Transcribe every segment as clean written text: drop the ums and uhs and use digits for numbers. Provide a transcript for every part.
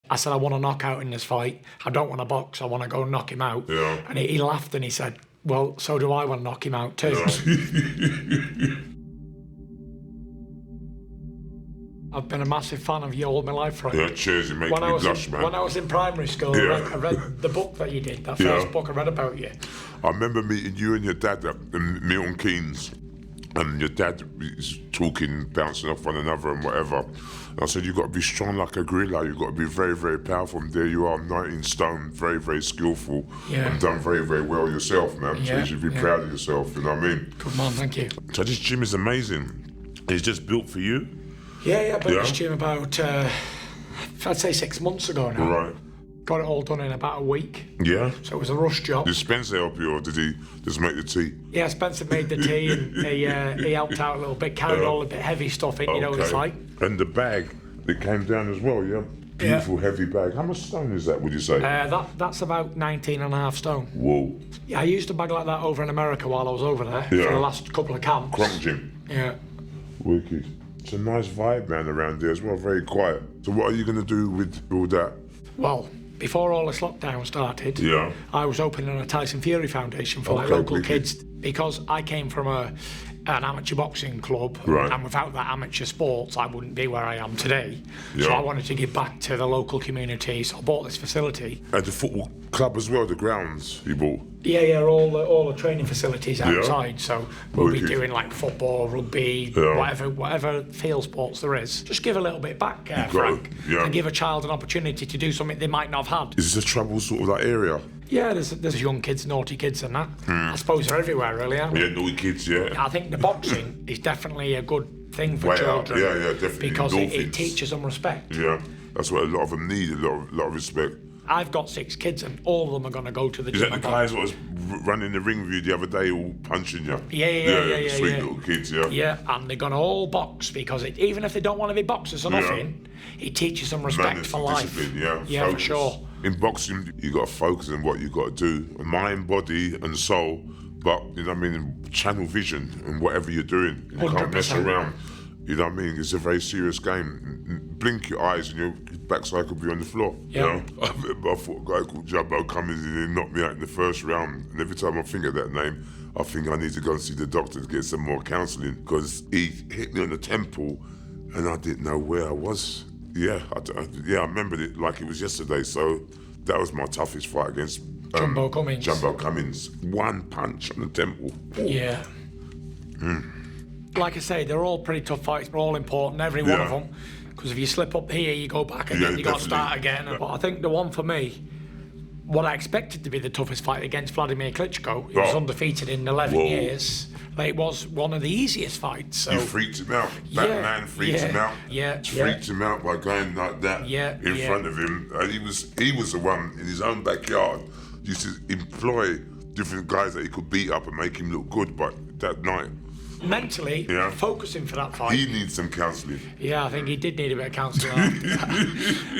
I said, I want a knockout in this fight. I don't want to box. I want to go and knock him out. Yeah. And he laughed and he said, well, so do I want to knock him out too. Yeah. I've been a massive fan of you all my life, Frank. Yeah, cheers, you make me blush, man. When I was in primary school, Yeah. I read the book that you did, that first book I read about you. I remember meeting you and your dad at Milton Keynes, and your dad was talking, bouncing off one another and whatever. And I said, you've got to be strong like a gorilla, you've got to be very, very powerful. And there you are, 19 stone, very, very skillful, and done very, very well yourself, man. So you should be proud of yourself, you know what I mean? Good man, thank you. So this gym is amazing. It's just built for you? Yeah, I built this gym about, I'd say 6 months ago now. Right. Got it all done in about a week. Yeah? So it was a rush job. Did Spencer help you, or did he just make the tea? Yeah, Spencer made the tea and he helped out a little bit, carried all the bit heavy stuff in, you know what it's like. And the bag, it came down as well, yeah? Beautiful heavy bag. How much stone is that, would you say? That's about 19.5 stone. Whoa. Yeah, I used a bag like that over in America while I was over there for the last couple of camps. Cronk gym. Yeah. Wicked. It's a nice vibe, man, around there as well, very quiet. So what are you going to do with all that? Well, before all this lockdown started, I was opening a Tyson Fury Foundation for like local kids, because I came from an amateur boxing club, and without that amateur sports I wouldn't be where I am today. So I wanted to give back to the local community, so I bought this facility. At the football club as well, the grounds you bought? Yeah, all the training facilities outside, so we'll be doing like football, rugby, whatever field sports there is. Just give a little bit back, Frank, and give a child an opportunity to do something they might not have had. Is this a trouble sort of like area? Yeah, there's young kids, naughty kids and that. I suppose they're everywhere really, aren't they? Yeah, naughty kids, yeah. I think the boxing is definitely a good thing for children. Yeah, definitely. Because it teaches them respect. Yeah, that's what a lot of them need, a lot of respect. I've got 6 kids and all of them are going to go to the gym. Is that the guys that was running the ring with you the other day all punching you? Yeah. Sweet little kids, Yeah, and they're going to all box because even if they don't want to be boxers or nothing, it teaches them respect for life. Discipline, yeah, focus. For sure. In boxing, you got to focus on what you got to do, mind, body, and soul. But you know what I mean, channel vision and whatever you're doing. You 100%. can't mess around. You know what I mean? It's a very serious game. Blink your eyes and your backside could be on the floor. Yeah. You know? I remember I fought a guy called Jumbo Cummins and he knocked me out in the first round. And every time I think of that name, I think I need to go and see the doctor to get some more counselling, because he hit me on the temple and I didn't know where I was. Yeah, I remembered it like it was yesterday. So that was my toughest fight against Jumbo Cummins. Jumbo Cummins. One punch on the temple. Ooh. Yeah. Like I say, they're all pretty tough fights. They're all important, every one of them. Because if you slip up here, you go back and then you got to start again. But I think the one for me, what I expected to be the toughest fight against Vladimir Klitschko, he was undefeated in 11 years. Like, it was one of the easiest fights. So. You freaked him out. Batman freaked him out. Freaked him out by going like that in front of him. He was the one in his own backyard used to employ different guys that he could beat up and make him look good. But that night, mentally focusing for that fight. He needs some counselling. Yeah, I think he did need a bit of counselling.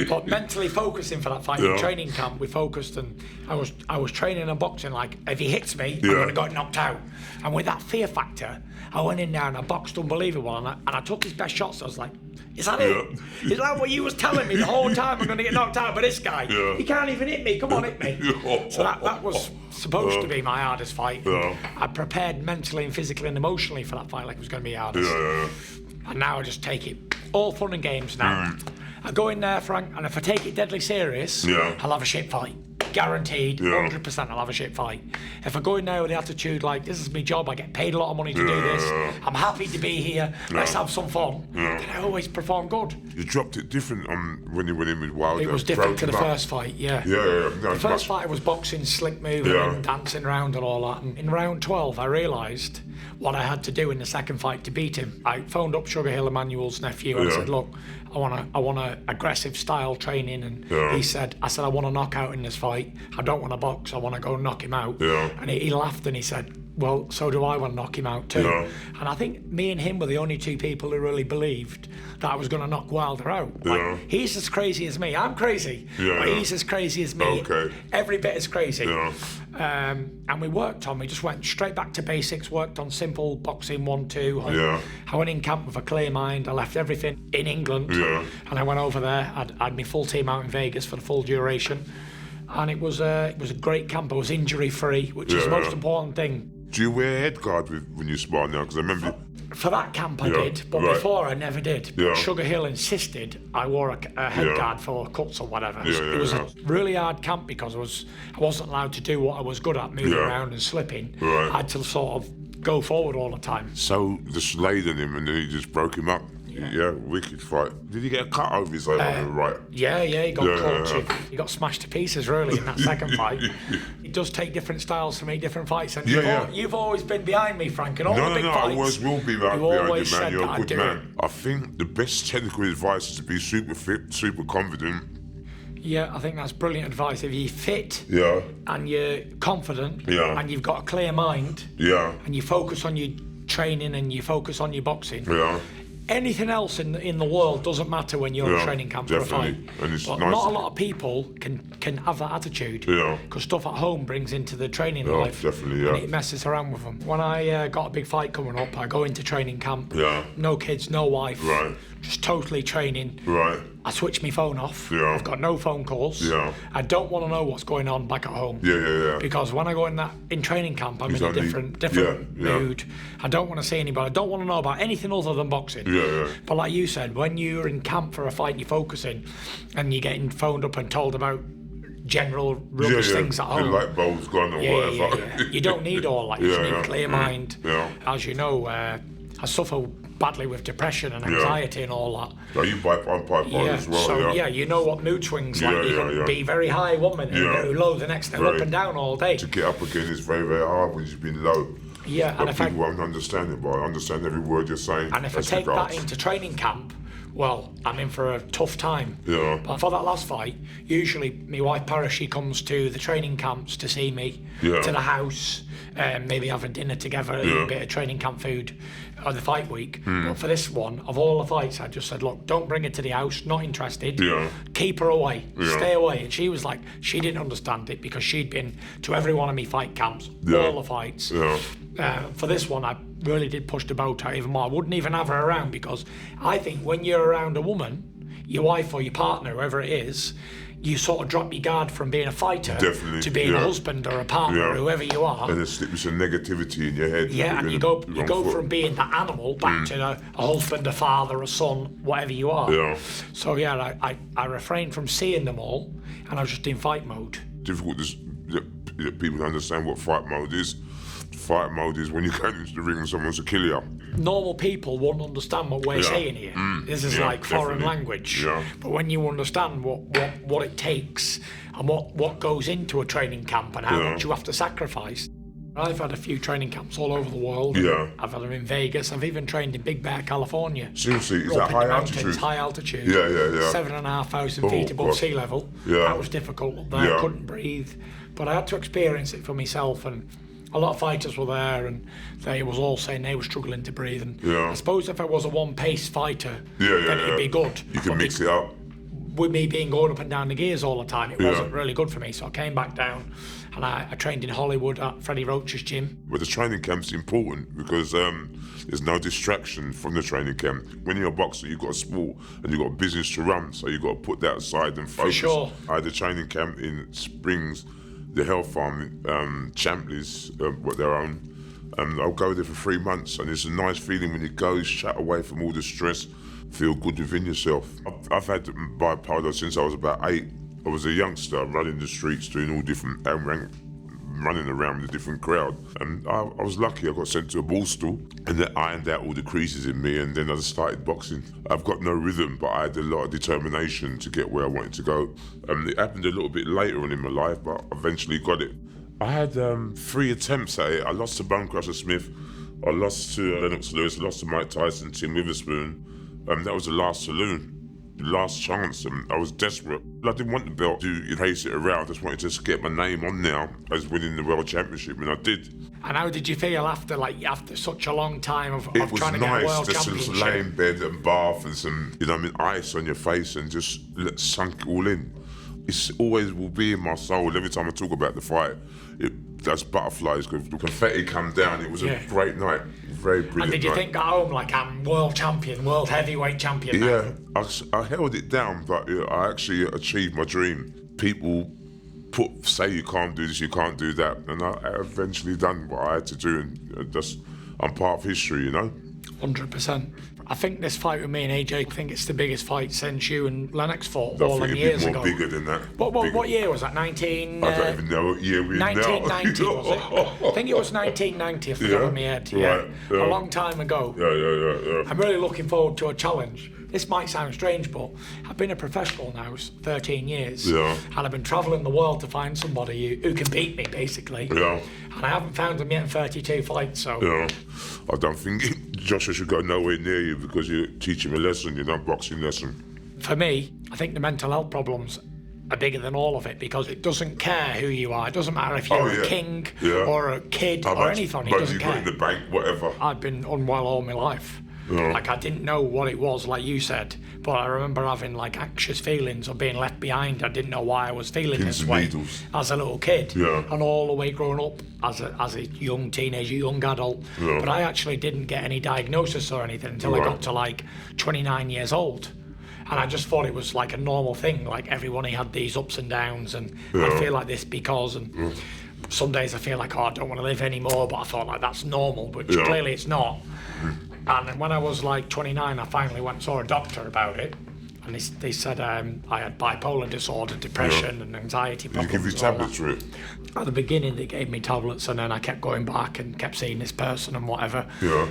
But mentally focusing for that fight in training camp, we focused, and I was training and boxing like, if he hits me, I'm going to get knocked out. And with that fear factor, I went in there and I boxed unbelievable, and I took his best shots. I was like, is that it? Is that what you was telling me the whole time? I'm going to get knocked out by this guy. He can't even hit me. Come on, hit me. So that was supposed to be my hardest fight. I prepared mentally and physically and emotionally for that fight like it was going to be hardest. And now I just take it all fun and games now. I go in there, Frank, and if I take it deadly serious, I'll have a shit fight. Guaranteed, 100% I'll have a shit fight. If I go in there with the attitude like, this is my job, I get paid a lot of money to do this, I'm happy to be here, let's have some fun, then I always perform good. You dropped it different when you went in with Wilder. It was different to the first fight, The first fight I was boxing, slick moving and dancing around and all that. And in round 12, I realised what I had to do in the second fight to beat him. I phoned up Sugar Hill Emmanuel's nephew and said, look, I want a aggressive style training, and I said I want a knockout in this fight. I don't want to box, I want to go and knock him out. And he laughed and he said, well, so do I want to knock him out too. Yeah. And I think me and him were the only two people who really believed that I was going to knock Wilder out. Like, Yeah. he's as crazy as me. I'm crazy, Yeah, but yeah. he's as crazy as me. Okay. Every bit as crazy. Yeah. And we just went straight back to basics, worked on simple boxing, 1-2. Yeah. I went in camp with a clear mind. I left everything in England. Yeah. And I went over there. I had my full team out in Vegas for the full duration. And it was a great camp. I was injury free, which is the most important thing. Do you wear a head guard when you spar now? Because I remember. For that camp I Yeah, did, but right. before I never did. Yeah. Sugar Hill insisted I wore a head Yeah. guard for cuts or whatever. Yeah, It was yeah. a really hard camp because I wasn't allowed to do what I was good at, moving Yeah. around and slipping. Right. I had to sort of go forward all the time. So just laid on him and then he just broke him up. Yeah, wicked fight. Did he get a cut over his eye on the right? Yeah, he got Yeah, caught. yeah. He got smashed to pieces really in that second fight. It does take different styles to make different fights, and Yeah, you've always been behind me, Frank, in all No, the big I fights. always will be right You behind always you, man. said You're that a I'd good do man. it. I think the best technical advice is to be super fit, super confident. Yeah, I think that's brilliant advice. If you're fit Yeah, and you're confident Yeah. and you've got a clear mind yeah, and you focus on your training and you focus on your boxing, yeah. anything else in the world doesn't matter when you're in Yeah, training camp for a definitely. fight. And it's But nice not a to- lot of people can have that attitude. Yeah. Because stuff at home brings into the training Yeah, life. definitely, yeah. And it messes around with them. When I got a big fight coming up, I go into training camp. Yeah. No kids, no wife. Right. Just totally training. Right. I switch my phone off. Yeah. I've got no phone calls. Yeah. I don't want to know what's going on back at home. Yeah. Because when I go in training camp, I'm in a only- different yeah. mood. I don't want to see anybody. I don't want to know about anything other than boxing. Yeah. But like you said, when you're in camp for a fight, and you're focusing, and you're getting phoned up and told about general rubbish things at The home. light bulb's gone or whatever. You don't need all that. You just Yeah, need a yeah. clear mind. Yeah. As you know, I suffer badly with depression and anxiety and all that. So you bipolar as well, so yeah? you know what mood swings Yeah, like. You yeah, can yeah. be very high one minute Yeah. and very low the next, and Right. up and down all day. To get up again is very, very hard when you've been low. Yeah, and But if I people won't understand it, but I understand every word you're saying. and if I as take regards. that into training camp, well, I'm in for a tough time. Yeah. But for that last fight, usually my wife Paris, she comes to the training camps to see me, Yeah. to the house, maybe have a dinner together, eat Yeah. a bit of training camp food on the fight week. But for this one, of all the fights, I just said, look, don't bring her to the house, not interested. Yeah. Keep her away, Yeah. stay away. And she was like, she didn't understand it because she'd been to every one of me fight camps, Yeah. all the fights. Yeah. For this one, I really did push the boat out even more. I wouldn't even have her around because I think when you're around a woman, your wife or your partner, whoever it is, you sort of drop your guard from being a fighter Definitely, to being a yeah. husband or a partner, Yeah. whoever you are. And there's some negativity in your head. Yeah, and You're you gonna go be wrong foot. from being that animal back to a husband, a father, a son, whatever you are. Yeah. So yeah, I refrained from seeing them all, and I was just in fight mode. Difficult that people understand what fight mode is. Fight mode is when you go into the ring and someone's to kill you. Normal people won't understand what we're Yeah. saying here. This is Yeah, like foreign definitely. language. Yeah. But when you understand what it takes and what goes into a training camp and how Yeah. much you have to sacrifice. I've had a few training camps all over the world. Yeah. I've had them in Vegas. I've even trained in Big Bear, California. Seriously, is Up that in high the mountains, altitude? high altitude. Yeah. 7,500 feet above God. sea level. Yeah. That was difficult up there. Yeah. I couldn't breathe. But I had to experience it for myself, and a lot of fighters were there and they was all saying they were struggling to breathe. And Yeah. I suppose if I was a one-pace fighter, Yeah, then it'd be good. You can But mix it up. with me being going up and down the gears all the time, it Yeah. wasn't really good for me. So I came back down and I trained in Hollywood at Freddie Roach's gym. But the training camp's important because there's no distraction from the training camp. When you're a boxer, you've got a sport and you've got a business to run, so you've got to put that aside and focus. sure. I had a training camp in Springs, the health farm, Champley's, what their own. I'll go there for 3 months, and it's a nice feeling when you go, shut away from all the stress, feel good within yourself. I've had bipolar since I was about 8. I was a youngster running the streets, doing all different, running around with a different crowd. And I was lucky, I got sent to a ball stool, and that ironed out all the creases in me, and then I started boxing. I've got no rhythm, but I had a lot of determination to get where I wanted to go. It happened a little bit later on in my life, but I eventually got it. I had 3 attempts at it. I lost to Bone Crusher Smith, I lost to Lennox Lewis, I lost to Mike Tyson, Tim Witherspoon. That was the last saloon. last chance, and I was desperate. I didn't want the belt to pace it around. I just wanted to get my name on there as winning the world championship, and I did. And how did you feel after such a long time of trying to get a world just championship? to lay in bed and bath and some, ice on your face and just sunk it all in. It always will be in my soul. Every time I talk about the fight, that's butterflies, because the confetti come down. It was a great night, very brilliant. And did you think at home, like, I'm world champion, world heavyweight champion now? Yeah, I held it down, but I actually achieved my dream. People say you can't do this, you can't do that, and I eventually done what I had to do, and I'm part of history, 100%. I think this fight with me and AJ, I think it's the biggest fight since you and Lennox fought I all think them it'd years be ago. more bigger than that. What year was that? I don't even know what year we're 1990 now. was it? I think it was 1990 off the top of my head. Right, A long time ago. Yeah. I'm really looking forward to a challenge. This might sound strange, but I've been a professional now 13 years. Yeah. And I've been travelling the world to find somebody who can beat me, basically. Yeah. And I haven't found them yet in 32 fights, so... Yeah. I don't think Joshua should go nowhere near you because you're teaching him a lesson, boxing lesson. For me, I think the mental health problems are bigger than all of it, because it doesn't care who you are. It doesn't matter if you're a king or a kid or anything. It doesn't care. Got in the bank, whatever. I've been unwell all my life. Yeah. Like, I didn't know what it was, like you said, but I remember having anxious feelings of being left behind. I didn't know why I was feeling Pins this and way needles. as a little kid, Yeah. and all the way growing up as a young teenager, young adult. Yeah. But I actually didn't get any diagnosis or anything until I got to 29 years old. And I just thought it was like a normal thing, like everyone had these ups and downs, and I feel like this because, and some days I feel like, I don't want to live anymore, but I thought that's normal, but clearly it's not. And when I was 29, I finally went and saw a doctor about it, and they said I had bipolar disorder, depression and anxiety problems. Did you give you tablets for it? At the beginning they gave me tablets, and then I kept going back and kept seeing this person and whatever. Yeah.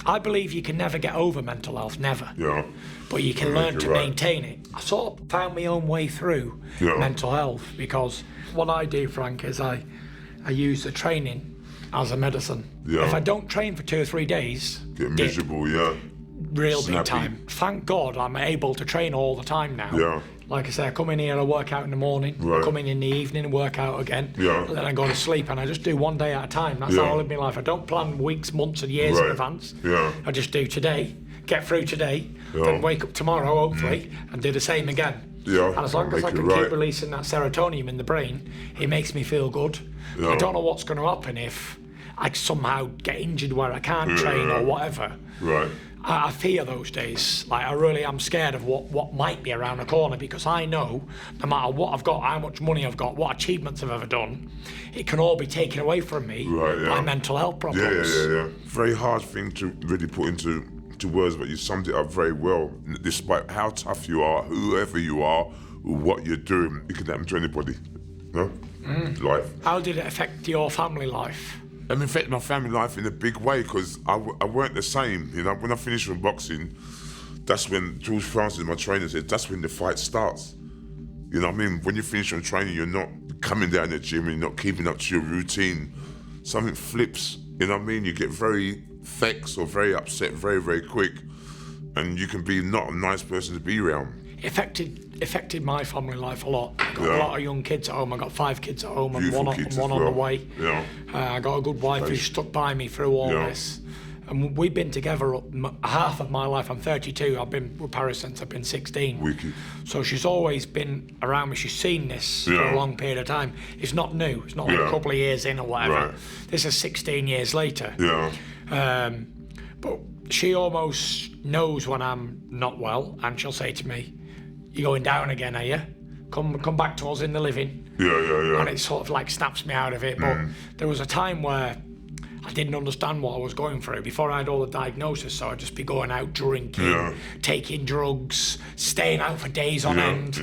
I believe you can never get over mental health, never. Yeah. But you can learn to maintain it. I sort of found my own way through mental health, because what I do, Frank, is I use the training as a medicine. Yeah. If I don't train for 2 or 3 days, Get miserable, real Snappy. big time. Thank God I'm able to train all the time now. Yeah. Like I say, I come in here, I work out in the morning, I come in the evening and work out again, Yeah. and then I go to sleep, and I just do one day at a time. That's how I live my life. I don't plan weeks, months and years in advance. Yeah. I just do today, get through today, then wake up tomorrow, hopefully, and do the same again. Yeah, And as long as I can keep releasing that serotonin in the brain, it makes me feel good. Yeah. I don't know what's going to happen if I somehow get injured where I can't train or whatever. Right. I fear those days. I really am scared of what might be around the corner, because I know no matter what I've got, how much money I've got, what achievements I've ever done, it can all be taken away from me by mental health problems. Yeah. Very hard thing to really put into words, but you summed it up very well. Despite how tough you are, whoever you are, what you're doing, it can happen to anybody. No? Life. How did it affect your family life? It affected my family life in a big way, because I weren't the same. When I finished from boxing, that's when George Francis, my trainer, said, that's when the fight starts. You know what I mean? When you finish from training, you're not coming down the gym and you're not keeping up to your routine. Something flips, you know what I mean? You get very vexed or very upset very, very quick, and you can be not a nice person to be around. Affected my family life a lot. I got a lot of young kids at home. I got 5 kids at home and one on the way. Yeah. I got a good wife who stuck by me through all this. And we've been together half of my life. I'm 32. I've been with Paris since I've been 16. Wicked. So she's always been around me. She's seen this for a long period of time. It's not new. It's not like a couple of years in or whatever. Right. This is 16 years later. Yeah. But she almost knows when I'm not well, and she'll say to me, "You're going down again, are you? Come back to us in the living." Yeah. And it sort of snaps me out of it. But there was a time where I didn't understand what I was going through before I had all the diagnosis, so I'd just be going out drinking, taking drugs, staying out for days on end.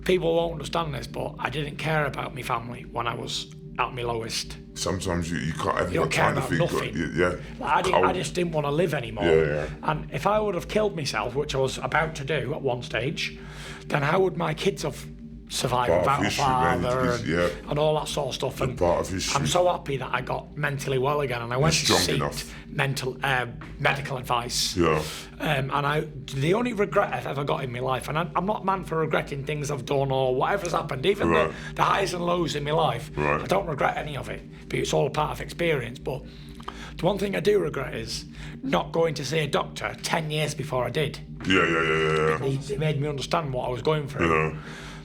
People won't understand this, but I didn't care about my family when I was at my lowest. Sometimes you can't have You don't care about nothing. I just didn't want to live anymore. And if I would have killed myself, which I was about to do at one stage, then how would my kids have surviving Part of without a history, man. father and all that sort of stuff. And part of history. I'm so happy that I got mentally well again, and I went to strong seek enough. medical advice. Yeah. The only regret I've ever got in my life, and I'm not a man for regretting things I've done or whatever's happened, even the highs and lows in my life. Right. I don't regret any of it, but it's all a part of experience. But the one thing I do regret is not going to see a doctor 10 years before I did. Yeah. He made me understand what I was going through. Yeah.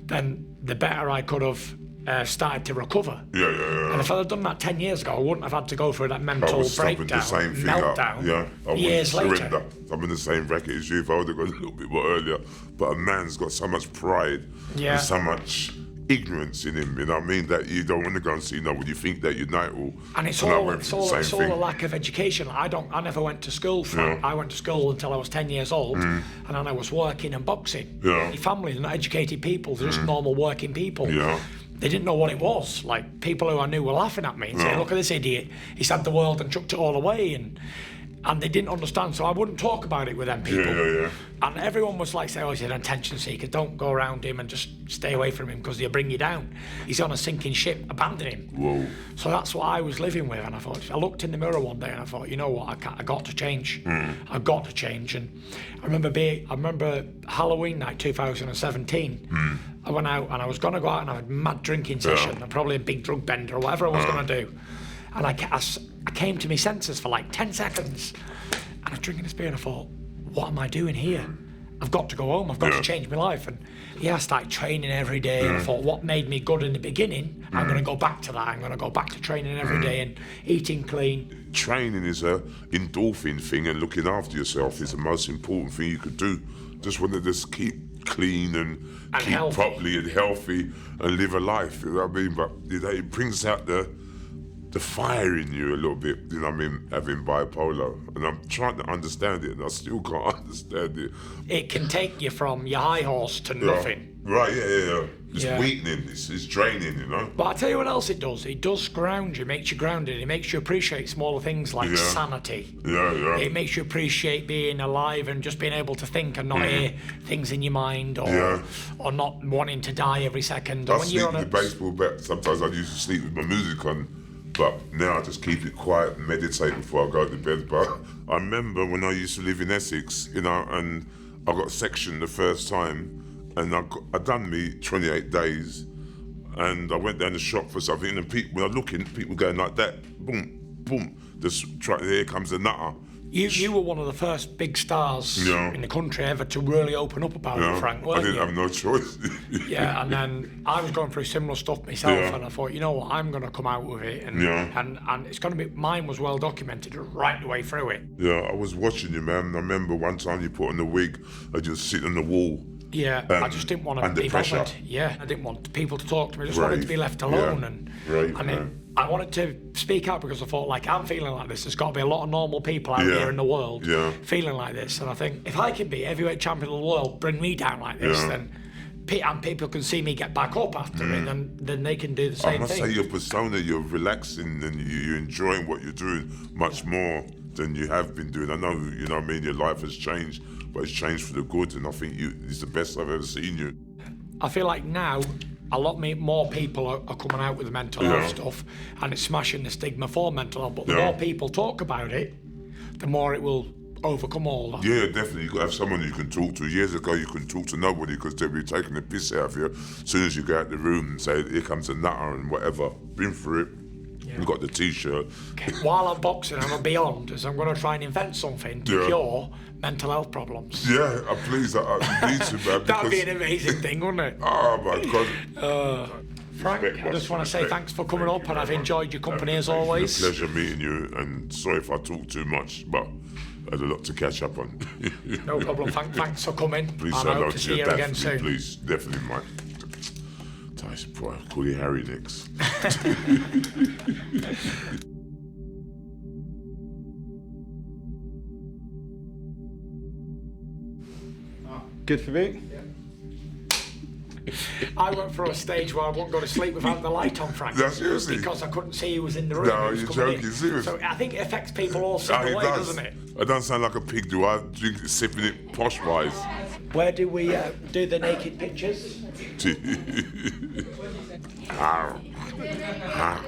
Then the better I could have started to recover. Yeah. And if I'd have done that 10 years ago, I wouldn't have had to go through that mental breakdown, the same thing meltdown years later. I'm in the same bracket as you. If I would have gone a little bit more earlier, but a man's got so much pride and so much ignorance in him, you know what I mean, that you don't want to go and see nobody. You think that you know it all. And it's all a lack of education. I never went to school for it. I went to school until I was 10 years old, and then I was working and boxing. Yeah. My family, they're not educated people, they're just normal working people. Yeah. They didn't know what it was. Like, people who I knew were laughing at me and saying, look at this idiot, he's had the world and chucked it all away, and they didn't understand, so I wouldn't talk about it with them people. Yeah. And everyone was like, oh, he's an attention seeker, don't go around him and just stay away from him because he'll bring you down. He's on a sinking ship, abandon him. Whoa. So that's what I was living with, and I looked in the mirror one day and I thought, you know what, I got to change. I've got to change. And I remember Halloween night 2017, I went out and I was going to go out and have a mad drinking session, and probably a big drug bender or whatever I was going to do. And I came to my senses for like 10 seconds, and I was drinking this beer and I thought, what am I doing here? I've got to go home, I've got to change my life. And I started training every day, and I thought, what made me good in the beginning, I'm going to go back to that. I'm going to go back to training every day and eating clean. Training is a endorphin thing, and looking after yourself is the most important thing you could do. Just want to just keep clean and keep healthy. Properly and healthy and live a life, you know what I mean? But it brings out the fire in you a little bit, you know what I mean, having bipolar. And I'm trying to understand it, and I still can't understand it. It can take you from your high horse to nothing. Right, yeah. It's weakening, it's draining, you know? But I tell you what else it does ground you, makes you grounded, it makes you appreciate smaller things like sanity. Yeah. It makes you appreciate being alive and just being able to think and not hear things in your mind, or not wanting to die every second. I sleep with the baseball bat. Sometimes I used to sleep with my music on, but now I just keep it quiet and meditate before I go to bed. But I remember when I used to live in Essex, you know, and I got sectioned the first time, and I done me 28 days, and I went down the shop for something, and when I look in, people going like that, boom, boom, here comes the nutter. You were one of the first big stars in the country ever to really open up about it, Frank, weren't you? I didn't have no choice. And then I was going through similar stuff myself, and I thought, you know what, I'm going to come out with it, and it's going to be, mine was well documented right the way through it. Yeah, I was watching you, man. I remember one time you put on the wig, I just sit on the wall. Yeah, I just didn't want to be bothered. Yeah, I didn't want people to talk to me. I just wanted to be left alone. I wanted to speak out because I thought, like, I'm feeling like this. There's got to be a lot of normal people out here in the world feeling like this. And I think if I can be heavyweight champion of the world, bring me down like this, then and people can see me get back up after it, then they can do the same thing. I must say, your persona, you're relaxing and you're enjoying what you're doing much more than you have been doing. I know, you know what I mean, your life has changed, but it's changed for the good, and I think it's the best I've ever seen you. I feel like now a lot more people are coming out with the mental health stuff, and it's smashing the stigma for mental health, but the more people talk about it, the more it will overcome all that. Yeah, definitely. You've got to have someone you can talk to. Years ago, you couldn't talk to nobody because they'd be taking the piss out of you as soon as you go out the room and say, here comes a nutter and whatever. Been through it. We've got the T-shirt. While I'm boxing, I'm beyond, is I'm going to try and invent something to cure mental health problems. Yeah, please, I need to, man. That'd be an amazing thing, wouldn't it? Oh, my God. Frank, I just want to say thanks for coming up, and I've enjoyed your company as always. It's a pleasure meeting you, and sorry if I talk too much, but I had a lot to catch up on. No problem. Thanks for coming. Please say hello to your dad again soon. Please, definitely, Mike. Tyson, boy, I'll call you Harry next. Good for me? I went through a stage where I wouldn't go to sleep without the light on, Frank. No, seriously? Because I couldn't see who was in the room. No, you're joking, seriously. So I think it affects people all single way, doesn't it? I don't sound like a pig, do I? Drink, sipping it posh-wise. Where do we do the naked pictures? Arr. Arr.